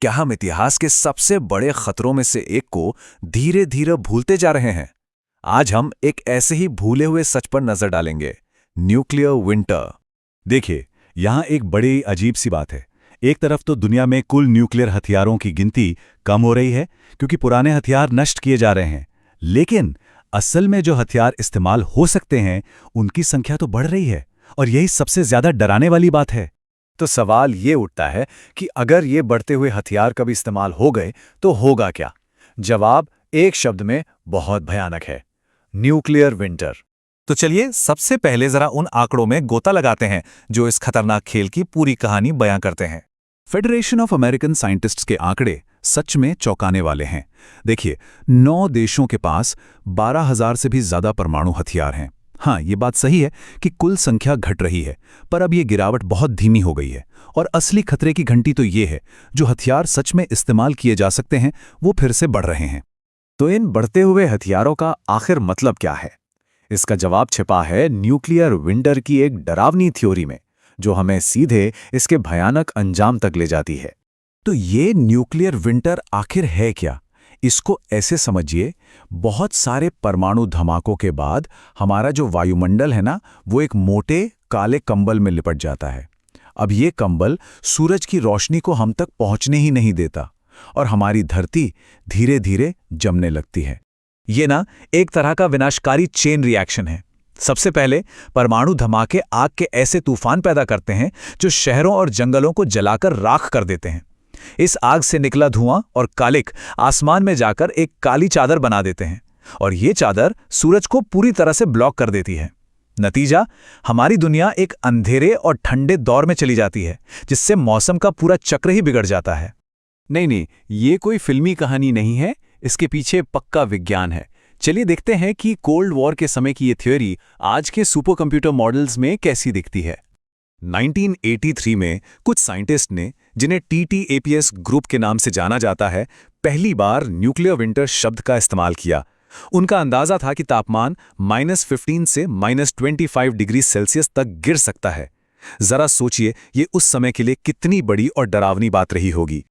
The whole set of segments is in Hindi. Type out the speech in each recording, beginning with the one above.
क्या हम इतिहास के सबसे बड़े खतरों में से एक को धीरे धीरे भूलते जा रहे हैं? आज हम एक ऐसे ही भूले हुए सच पर नजर डालेंगे, न्यूक्लियर विंटर। देखिए, यहाँ एक बड़ी अजीब सी बात है। एक तरफ तो दुनिया में कुल न्यूक्लियर हथियारों की गिनती कम हो रही है क्योंकि पुराने हथियार नष्ट किए जा रहे हैं, लेकिन असल में जो हथियार इस्तेमाल हो सकते हैं उनकी संख्या तो बढ़ रही है, और यही सबसे ज्यादा डराने वाली बात है। तो सवाल ये उठता है कि अगर ये बढ़ते हुए हथियार कभी इस्तेमाल हो गए तो होगा क्या? जवाब एक शब्द में बहुत भयानक है, न्यूक्लियर विंटर। तो चलिए सबसे पहले जरा उन आंकड़ों में गोता लगाते हैं जो इस खतरनाक खेल की पूरी कहानी बयां करते हैं। फेडरेशन ऑफ अमेरिकन साइंटिस्ट्स के आंकड़े सच में चौंकाने वाले हैं। देखिए, 9 देशों के पास 12,000 से भी ज्यादा परमाणु हथियार हैं। हाँ, ये बात सही है कि कुल संख्या घट रही है, पर अब ये गिरावट बहुत धीमी हो गई है। और असली खतरे की घंटी तो ये है, जो हथियार सच में इस्तेमाल किए जा सकते हैं वो फिर से बढ़ रहे हैं। तो इन बढ़ते हुए हथियारों का आखिर मतलब क्या है? इसका जवाब छिपा है न्यूक्लियर विंटर की एक डरावनी थ्योरी में, जो हमें सीधे इसके भयानक अंजाम तक ले जाती है। तो ये न्यूक्लियर विंटर आखिर है क्या? इसको ऐसे समझिए, बहुत सारे परमाणु धमाकों के बाद हमारा जो वायुमंडल है ना, वो एक मोटे काले कंबल में लिपट जाता है। अब ये कंबल सूरज की रोशनी को हम तक पहुंचने ही नहीं देता, और हमारी धरती धीरे धीरे जमने लगती है। ये ना एक तरह का विनाशकारी चेन रिएक्शन है। सबसे पहले परमाणु धमाके आग के ऐसे तूफान पैदा करते हैं जो शहरों और जंगलों को जलाकर राख कर देते हैं। इस आग से निकला धुआं और कालिक आसमान में जाकर एक काली चादर बना देते हैं, और ये चादर सूरज को पूरी तरह से ब्लॉक कर देती है। नतीजा, हमारी दुनिया एक अंधेरे और ठंडे दौर में चली जाती है, जिससे मौसम का पूरा चक्र ही बिगड़ जाता है। नहीं, ये कोई फिल्मी कहानी नहीं है, इसके पीछे पक्का विज्ञान है। चलिए देखते हैं कि कोल्ड वॉर के समय की ये थ्योरी आज के सुपर कंप्यूटर मॉडल्स में कैसी दिखती है। 1983 में कुछ साइंटिस्ट ने, जिन्हें TTAPS ग्रुप के नाम से जाना जाता है, पहली बार न्यूक्लियर विंटर शब्द का इस्तेमाल किया। उनका अंदाजा था कि तापमान -15 से -25 डिग्री सेल्सियस तक गिर सकता है। जरा सोचिए, ये उस समय के लिए कितनी बड़ी और डरावनी बात रही होगी।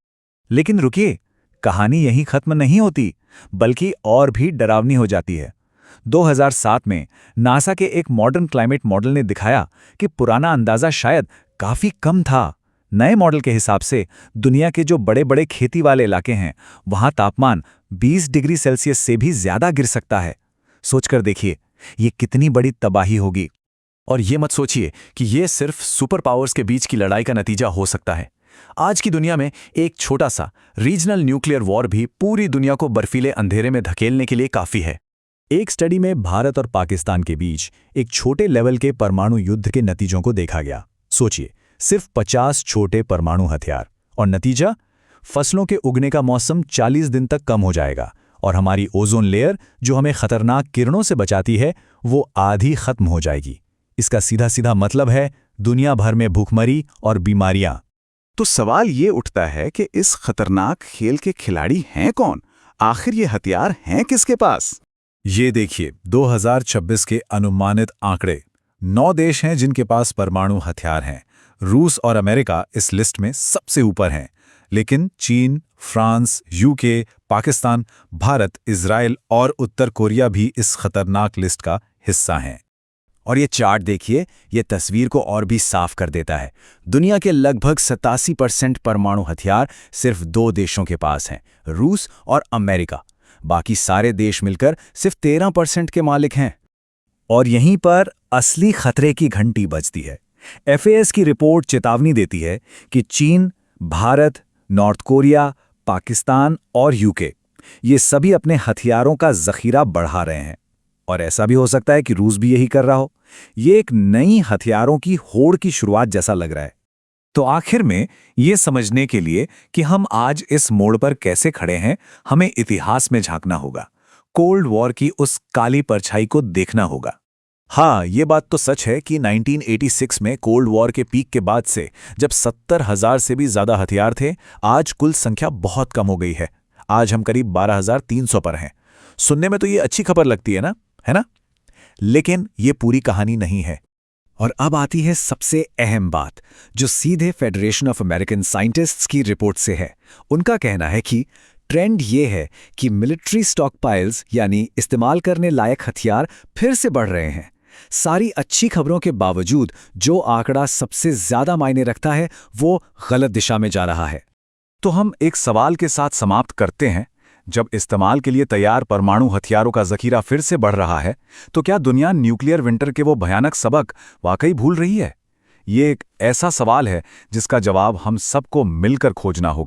लेकिन रुकिए, कहानी यहीं खत्म नहीं होती, बल्कि और भी डरावनी हो जाती है। 2007 में नासा के एक मॉडर्न क्लाइमेट मॉडल ने दिखाया कि पुराना अंदाजा शायद काफी कम था। नए मॉडल के हिसाब से दुनिया के जो बड़े बड़े खेती वाले इलाके हैं, वहां तापमान 20 डिग्री सेल्सियस से भी ज्यादा गिर सकता है। सोचकर देखिए, ये कितनी बड़ी तबाही होगी। और ये मत सोचिए कि ये सिर्फ सुपर पावर्स के बीच की लड़ाई का नतीजा हो सकता है। आज की दुनिया में एक छोटा सा रीजनल न्यूक्लियर वॉर भी पूरी दुनिया को बर्फीले अंधेरे में धकेलने के लिए काफी है। एक स्टडी में भारत और पाकिस्तान के बीच एक छोटे लेवल के परमाणु युद्ध के नतीजों को देखा गया। सोचिए, सिर्फ 50 छोटे परमाणु हथियार, और नतीजा, फसलों के उगने का मौसम 40 दिन तक कम हो जाएगा, और हमारी ओजोन लेयर जो हमें खतरनाक किरणों से बचाती है, वो आधी खत्म हो जाएगी। इसका सीधा सीधा मतलब है दुनिया भर में भूखमरी और बीमारियां। तो सवाल ये उठता है कि इस खतरनाक खेल के खिलाड़ी हैं कौन? आखिर ये हथियार हैं किसके पास? ये देखिए, 2026 के अनुमानित आंकड़े। 9 देश हैं जिनके पास परमाणु हथियार हैं। रूस और अमेरिका इस लिस्ट में सबसे ऊपर हैं, लेकिन चीन, France, UK, Pakistan, Bharat, Israel और उत्तर कोरिया भी इस खतरनाक लिस्ट का हिस्सा हैं। और ये चार्ट देखिए, ये तस्वीर को और भी साफ कर देता है। दुनिया के लगभग 87% परमाणु हथियार सिर्फ 2 देशों के पास हैं, रूस और अमेरिका। बाकी सारे देश मिलकर सिर्फ 13% के मालिक हैं। और यहीं पर असली खतरे की घंटी बजती है। FAS की रिपोर्ट चेतावनी देती है कि चीन, भारत, नॉर्थ कोरिया, पाकिस्तान और यूके, ये सभी अपने हथियारों का जखीरा बढ़ा रहे हैं। और ऐसा भी हो सकता है कि रूस भी यही कर रहा हो। ये एक नई हथियारों की होड़ की शुरुआत जैसा लग रहा है। तो आखिर में ये समझने के लिए कि हम आज इस मोड़ पर कैसे खड़े हैं, हमें इतिहास में झांकना होगा, कोल्ड वॉर की उस काली परछाई को देखना होगा। हाँ, ये बात तो सच है कि 1986 में कोल्ड वॉर के पीक के बाद से, जब 70,000 से भी ज्यादा हथियार थे, आज कुल संख्या बहुत कम हो गई है। आज हम करीब 12,300 पर हैं। सुनने में तो ये अच्छी खबर लगती है ना, है ना? लेकिन ये पूरी कहानी नहीं है। और अब आती है सबसे अहम बात, जो सीधे फेडरेशन ऑफ अमेरिकन साइंटिस्ट्स की रिपोर्ट से है। उनका कहना है कि ट्रेंड ये है कि मिलिट्री स्टॉकपाइल्स यानी इस्तेमाल करने लायक हथियार फिर से बढ़ रहे हैं। सारी अच्छी खबरों के बावजूद जो आंकड़ा सबसे ज्यादा मायने रखता है वो गलत दिशा में जा रहा है। तो हम एक सवाल के साथ समाप्त करते हैं। जब इस्तेमाल के लिए तैयार परमाणु हथियारों का जखीरा फिर से बढ़ रहा है, तो क्या दुनिया न्यूक्लियर विंटर के वो भयानक सबक वाकई भूल रही है? ये एक ऐसा सवाल है जिसका जवाब हम सबको मिलकर खोजना होगा।